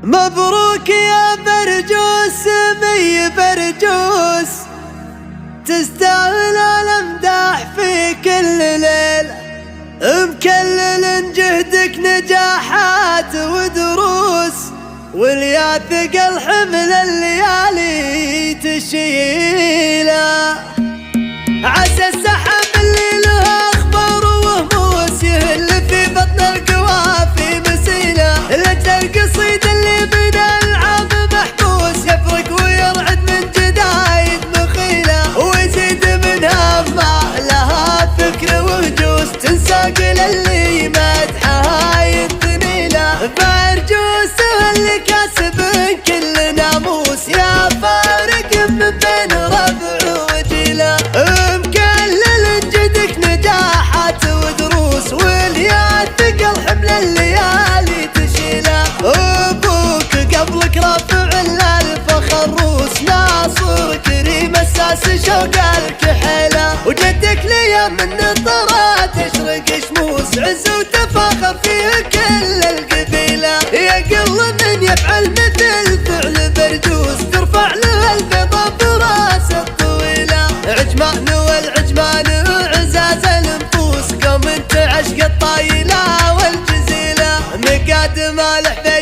مبروك يا برجوس مي برجوس، تستاهل الامداح في كل ليلة، مكلل جهدك نجاحات ودروس، واليا ثقل حمل الليالي تشيله. عسى السحاب اللي له اخبار وهموس يهل في بطن القوافي مسيله، لاجل القصيد اللي من العاب محبوس يفرق ويرعد من جدايد مخيله، ويزيد منها ما لها فكر وهجوس، تنساق للي مدحها ينثنيله. برجوس اللي كاسب كل ناموس، يا فارق من بين ربع وجيله، مكلل جدك نجاحات ودروس، واليا ثقل حمل الليالي تشيله. ابوك قبلك رافع للفخر روس، ناصر كريم اساس شوق الكحيله، وجدك ليا من نظرة تشرق شموس، عز وتفاخر فيه كل القبيله. يقل من يفعل مثل فعل برجوس، ترفع له البيضة براس الطويله. عجمان والعجمان عزاز النفوس، قوم انت عشق الطايله والجزيله، مقادم الحبيب